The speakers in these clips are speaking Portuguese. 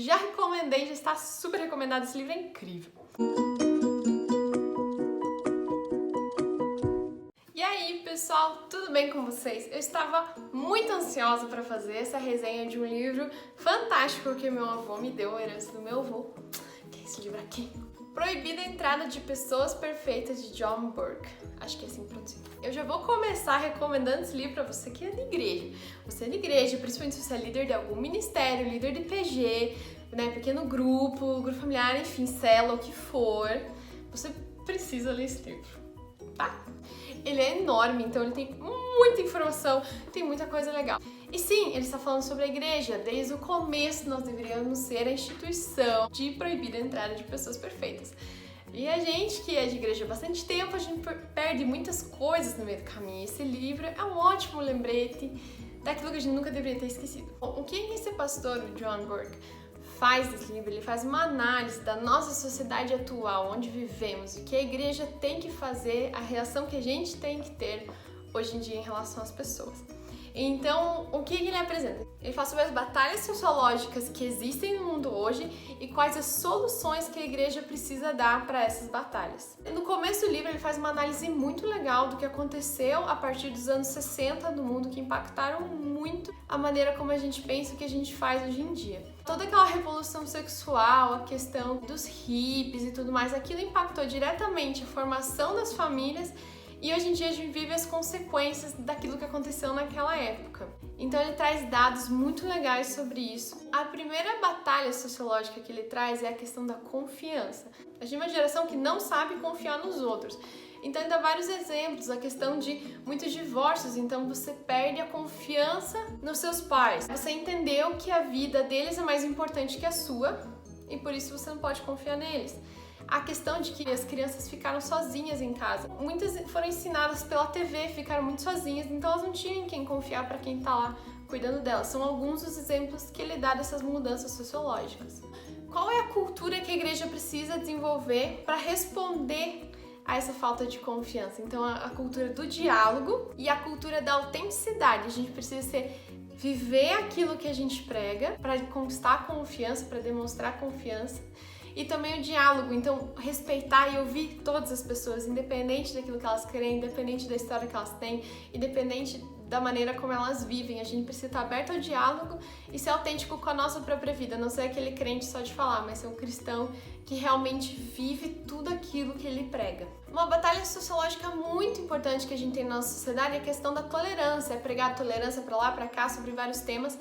já recomendei, já está super recomendado, esse livro é incrível. E aí, pessoal, tudo bem com vocês? Eu estava muito ansiosa para fazer essa resenha de um livro fantástico que meu avô me deu, a herança do meu avô. Que é esse livro aqui? Proibida a Entrada de Pessoas Perfeitas, de John Burke. Acho que é assim produzido. Eu já vou começar recomendando esse livro para você que é de igreja. Você é de igreja, principalmente se você é líder de algum ministério, líder de PG, né, pequeno grupo familiar, enfim, célula, o que for. Você precisa ler esse livro, tá? Ele é enorme, então ele tem muita informação, tem muita coisa legal. E sim, ele está falando sobre a igreja. Desde o começo nós deveríamos ser a instituição de proibir a entrada de pessoas perfeitas. E a gente que é de igreja há bastante tempo, a gente perde muitas coisas no meio do caminho. Esse livro é um ótimo lembrete daquilo que a gente nunca deveria ter esquecido. Bom, o que esse pastor, o John Burke, faz desse livro? Ele faz uma análise da nossa sociedade atual, onde vivemos, o que a igreja tem que fazer, a reação que a gente tem que ter hoje em dia em relação às pessoas. Então, o que ele apresenta? Ele fala sobre as batalhas sociológicas que existem no mundo hoje e quais as soluções que a igreja precisa dar para essas batalhas. No começo do livro, ele faz uma análise muito legal do que aconteceu a partir dos anos 60 no mundo, que impactaram muito a maneira como a gente pensa, o que a gente faz hoje em dia. Toda aquela revolução sexual, a questão dos hippies e tudo mais, aquilo impactou diretamente a formação das famílias. E hoje em dia a gente vive as consequências daquilo que aconteceu naquela época. Então ele traz dados muito legais sobre isso. A primeira batalha sociológica que ele traz é a questão da confiança. A gente é uma geração que não sabe confiar nos outros. Então ele dá vários exemplos, a questão de muitos divórcios, então você perde a confiança nos seus pais. Você entendeu que a vida deles é mais importante que a sua e por isso você não pode confiar neles. A questão de que as crianças ficaram sozinhas em casa. Muitas foram ensinadas pela TV, ficaram muito sozinhas, então elas não tinham quem confiar para quem está lá cuidando delas. São alguns dos exemplos que ele dá dessas mudanças sociológicas. Qual é a cultura que a igreja precisa desenvolver para responder a essa falta de confiança? Então, a cultura do diálogo e a cultura da autenticidade. A gente precisa viver aquilo que a gente prega para conquistar a confiança, para demonstrar confiança. E também o diálogo, então respeitar e ouvir todas as pessoas, independente daquilo que elas querem, independente da história que elas têm, independente da maneira como elas vivem. A gente precisa estar aberto ao diálogo e ser autêntico com a nossa própria vida, não ser aquele crente só de falar, mas ser um cristão que realmente vive tudo aquilo que ele prega. Uma batalha sociológica muito importante que a gente tem na nossa sociedade é a questão da tolerância, é pregar a tolerância para lá, para cá, sobre vários temas.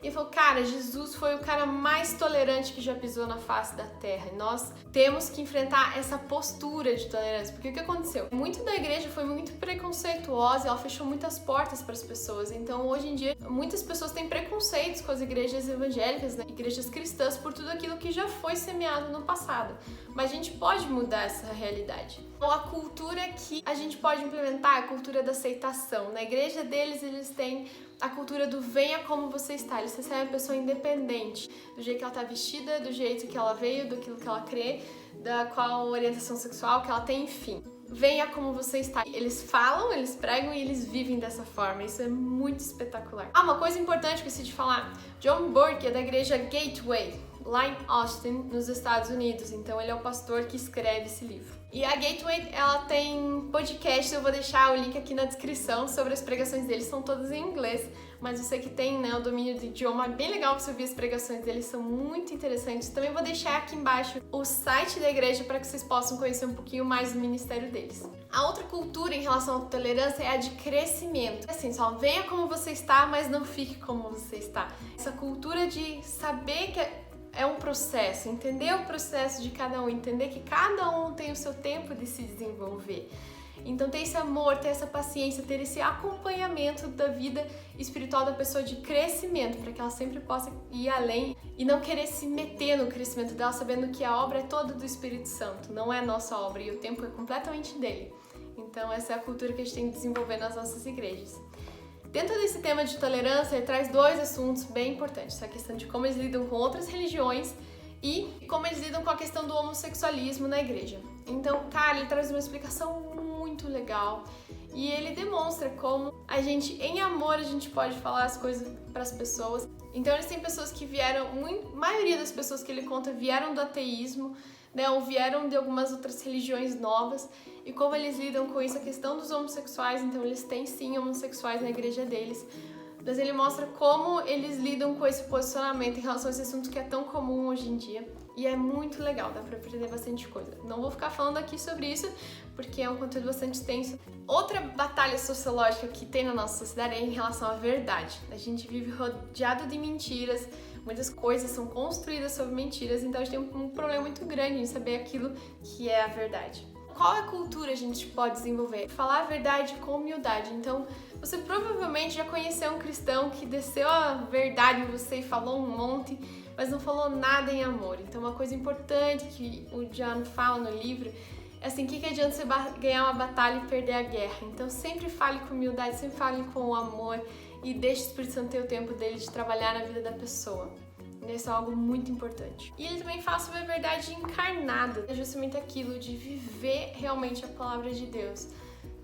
E falou, cara, Jesus foi o cara mais tolerante que já pisou na face da terra. E nós temos que enfrentar essa postura de tolerância. Porque o que aconteceu? Muito da igreja foi muito preconceituosa, ela fechou muitas portas para as pessoas. Então, hoje em dia, muitas pessoas têm preconceitos com as igrejas evangélicas, né? Igrejas cristãs, por tudo aquilo que já foi semeado no passado. Mas a gente pode mudar essa realidade. Então, a cultura que a gente pode implementar é a cultura da aceitação. Na igreja deles, eles têm a cultura do venha como você está. Eles recebem a pessoa independente, do jeito que ela está vestida, do jeito que ela veio, daquilo que ela crê, da qual orientação sexual que ela tem, enfim. Venha como você está. Eles falam, eles pregam e eles vivem dessa forma. Isso é muito espetacular. Uma coisa importante que eu esqueci de falar. John Burke é da igreja Gateway, lá em Austin, nos Estados Unidos. Então ele é o pastor que escreve esse livro. E a Gateway, ela tem podcast, eu vou deixar o link aqui na descrição sobre as pregações deles, são todas em inglês, mas você que tem, né, o domínio do idioma, é bem legal para você ouvir as pregações deles, são muito interessantes. Também vou deixar aqui embaixo o site da igreja para que vocês possam conhecer um pouquinho mais do ministério deles. A outra cultura em relação à tolerância é a de crescimento. Assim, só venha como você está, mas não fique como você está. Essa cultura de saber que é um processo, entender o processo de cada um, entender que cada um tem o seu tempo de se desenvolver. Então ter esse amor, ter essa paciência, ter esse acompanhamento da vida espiritual da pessoa de crescimento, para que ela sempre possa ir além e não querer se meter no crescimento dela, sabendo que a obra é toda do Espírito Santo, não é nossa obra e o tempo é completamente dele. Então essa é a cultura que a gente tem que desenvolver nas nossas igrejas. Dentro desse tema de tolerância, ele traz dois assuntos bem importantes, a questão de como eles lidam com outras religiões e como eles lidam com a questão do homossexualismo na igreja. Então, cara, ele traz uma explicação muito legal e ele demonstra como a gente, em amor, a gente pode falar as coisas para as pessoas Então eles têm pessoas que vieram, a maioria das pessoas que ele conta vieram do ateísmo, né, ou vieram de algumas outras religiões novas, e como eles lidam com isso, a questão dos homossexuais, então eles têm sim homossexuais na igreja deles, mas ele mostra como eles lidam com esse posicionamento em relação a esse assunto que é tão comum hoje em dia, e é muito legal, dá pra aprender bastante coisa. Não vou ficar falando aqui sobre isso, porque é um conteúdo bastante extenso. Outra batalha sociológica que tem na nossa sociedade é em relação à verdade. A gente vive rodeado de mentiras, muitas coisas são construídas sobre mentiras, então a gente tem um problema muito grande em saber aquilo que é a verdade. Qual é a cultura a gente pode desenvolver? Falar a verdade com humildade. Então, você provavelmente já conheceu um cristão que desceu a verdade em você e falou um monte, mas não falou nada em amor. Então, uma coisa importante que o John fala no livro é assim, o que adianta você ganhar uma batalha e perder a guerra? Então, sempre fale com humildade, sempre fale com amor e deixe o Espírito Santo ter o tempo dele de trabalhar na vida da pessoa. Isso é algo muito importante. E ele também fala sobre a verdade encarnada, é justamente aquilo de viver realmente a palavra de Deus.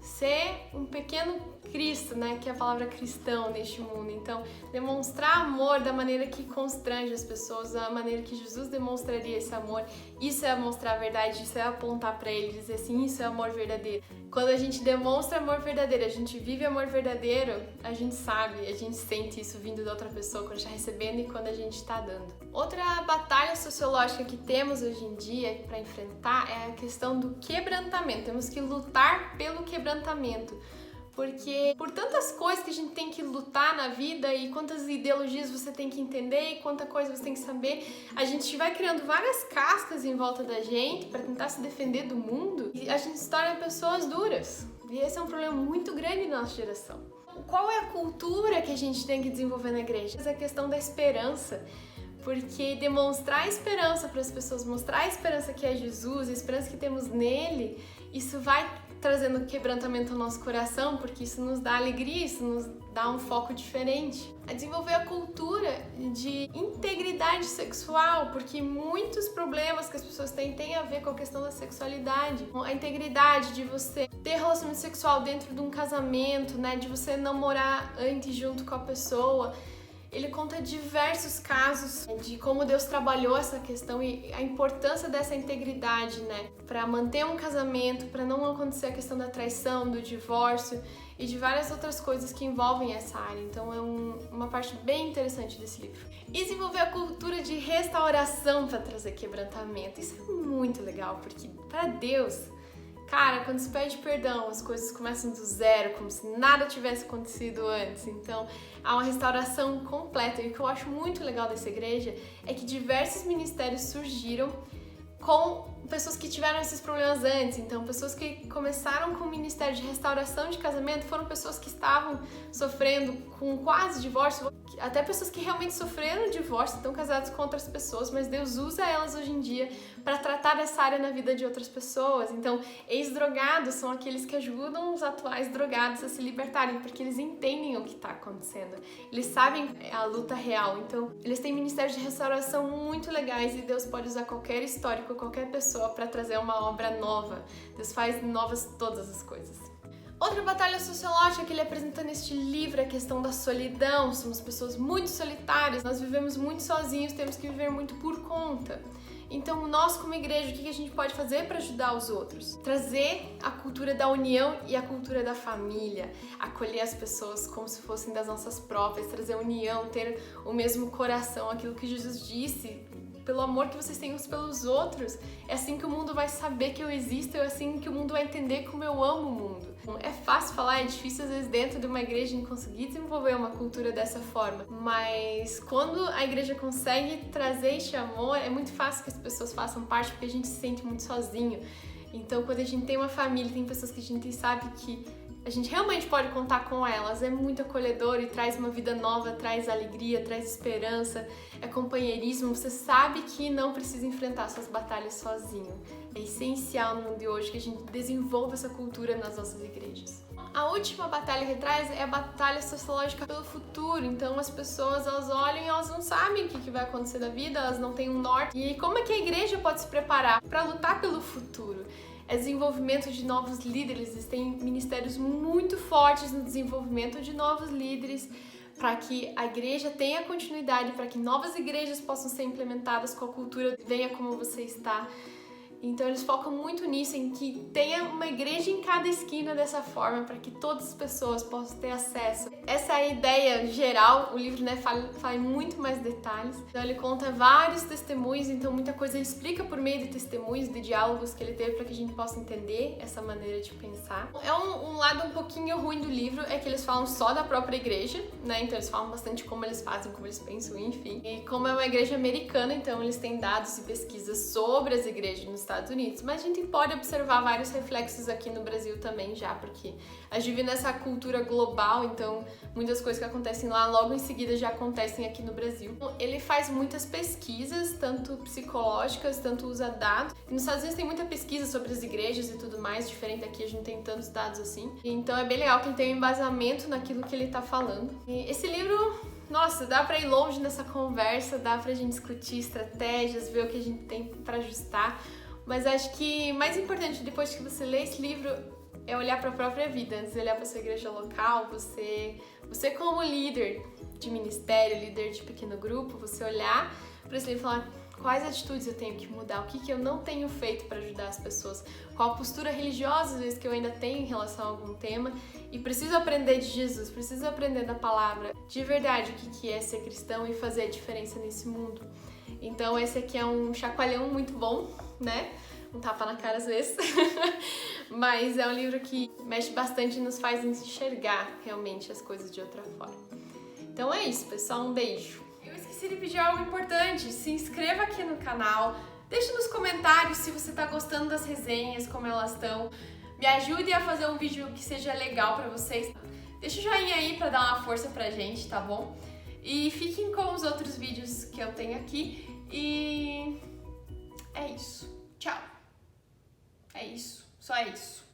Ser um pequeno Cristo, né, que é a palavra cristão neste mundo. Então, demonstrar amor da maneira que constrange as pessoas, da maneira que Jesus demonstraria esse amor. Isso é mostrar a verdade, isso é apontar para ele, dizer assim, isso é amor verdadeiro. Quando a gente demonstra amor verdadeiro, a gente vive amor verdadeiro, a gente sabe, a gente sente isso vindo da outra pessoa quando está recebendo e quando a gente está dando. Outra batalha sociológica que temos hoje em dia para enfrentar é a questão do quebrantamento. Temos que lutar pelo quebrantamento. Porque por tantas coisas que a gente tem que lutar na vida e quantas ideologias você tem que entender e quanta coisa você tem que saber, a gente vai criando várias cascas em volta da gente para tentar se defender do mundo e a gente se torna pessoas duras. E esse é um problema muito grande na nossa geração. Qual é a cultura que a gente tem que desenvolver na igreja? Essa é a questão da esperança. Porque demonstrar a esperança para as pessoas, mostrar a esperança que é Jesus, a esperança que temos nele, isso vai trazendo quebrantamento ao nosso coração, porque isso nos dá alegria, isso nos dá um foco diferente. A desenvolver a cultura de integridade sexual, porque muitos problemas que as pessoas têm a ver com a questão da sexualidade. A integridade de você ter relacionamento sexual dentro de um casamento, né, de você namorar antes junto com a pessoa. Ele conta diversos casos de como Deus trabalhou essa questão e a importância dessa integridade, né? Para manter um casamento, para não acontecer a questão da traição, do divórcio e de várias outras coisas que envolvem essa área. Então é uma parte bem interessante desse livro. E desenvolver a cultura de restauração para trazer quebrantamento. Isso é muito legal, porque para Deus, cara, quando se pede perdão, as coisas começam do zero, como se nada tivesse acontecido antes. Então, há uma restauração completa. E o que eu acho muito legal dessa igreja é que diversos ministérios surgiram com pessoas que tiveram esses problemas antes. Então, pessoas que começaram com o ministério de restauração de casamento foram pessoas que estavam sofrendo com quase divórcio, até pessoas que realmente sofreram divórcio, estão casadas com outras pessoas, mas Deus usa elas hoje em dia para tratar dessa área na vida de outras pessoas. Então, ex-drogados são aqueles que ajudam os atuais drogados a se libertarem, porque eles entendem o que está acontecendo. Eles sabem a luta real. Então, eles têm ministérios de restauração muito legais e Deus pode usar qualquer histórico, qualquer pessoa para trazer uma obra nova. Deus faz novas todas as coisas. Outra batalha sociológica que ele apresenta neste livro é a questão da solidão. Somos pessoas muito solitárias, nós vivemos muito sozinhos, temos que viver muito por conta. Então, nós como igreja, o que a gente pode fazer para ajudar os outros? Trazer a cultura da união e a cultura da família, acolher as pessoas como se fossem das nossas próprias, trazer união, ter o mesmo coração, aquilo que Jesus disse. Pelo amor que vocês têm uns pelos outros, é assim que o mundo vai saber que eu existo, é assim que o mundo vai entender como eu amo o mundo. É fácil falar, é difícil às vezes dentro de uma igreja em conseguir desenvolver uma cultura dessa forma, mas quando a igreja consegue trazer este amor, é muito fácil que as pessoas façam parte, porque a gente se sente muito sozinho. Então, quando a gente tem uma família, tem pessoas que a gente sabe que a gente realmente pode contar com elas, é muito acolhedor e traz uma vida nova, traz alegria, traz esperança, é companheirismo, você sabe que não precisa enfrentar suas batalhas sozinho. É essencial no mundo de hoje que a gente desenvolva essa cultura nas nossas igrejas. A última batalha que traz é a batalha sociológica pelo futuro. Então as pessoas, elas olham e elas não sabem o que vai acontecer da vida, elas não têm um norte. E como é que a igreja pode se preparar para lutar pelo futuro? É desenvolvimento de novos líderes, existem ministérios muito fortes no desenvolvimento de novos líderes para que a igreja tenha continuidade, para que novas igrejas possam ser implementadas com a cultura Venha Como Você Está. Então eles focam muito nisso, em que tenha uma igreja em cada esquina dessa forma, para que todas as pessoas possam ter acesso. Essa é a ideia geral, o livro, né, fala em muito mais detalhes. Então ele conta vários testemunhos, então muita coisa ele explica por meio de testemunhos, de diálogos que ele teve, para que a gente possa entender essa maneira de pensar. É um lado um pouquinho ruim do livro, é que eles falam só da própria igreja, né, então eles falam bastante como eles fazem, como eles pensam, enfim. E como é uma igreja americana, então eles têm dados e pesquisas sobre as igrejas nos Estados Unidos, mas a gente pode observar vários reflexos aqui no Brasil também já, porque a gente vive nessa cultura global, então muitas coisas que acontecem lá logo em seguida já acontecem aqui no Brasil. Ele faz muitas pesquisas, tanto psicológicas, tanto usa dados. E nos Estados Unidos tem muita pesquisa sobre as igrejas e tudo mais, diferente aqui a gente não tem tantos dados assim. Então é bem legal que ele tem um embasamento naquilo que ele tá falando. E esse livro, nossa, dá pra ir longe nessa conversa, dá pra gente discutir estratégias, ver o que a gente tem pra ajustar. Mas acho que mais importante depois que você lê esse livro é olhar para a própria vida, antes de olhar para sua igreja local, você como líder de ministério, líder de pequeno grupo, você olhar para esse livro e falar quais atitudes eu tenho que mudar, o que eu não tenho feito para ajudar as pessoas, qual a postura religiosa às vezes que eu ainda tenho em relação a algum tema e preciso aprender de Jesus, preciso aprender da palavra, de verdade o que é ser cristão e fazer a diferença nesse mundo. Então esse aqui é um chacoalhão muito bom, né? Um tapa na cara às vezes, mas é um livro que mexe bastante e nos faz enxergar realmente as coisas de outra forma. Então é isso, pessoal, um beijo. Eu esqueci de pedir algo importante, se inscreva aqui no canal, deixe nos comentários se você tá gostando das resenhas, como elas estão, me ajude a fazer um vídeo que seja legal pra vocês. Deixa o joinha aí pra dar uma força pra gente, tá bom? E fiquem com os outros vídeos que eu tenho aqui e é isso. Tchau. É isso. Só é isso.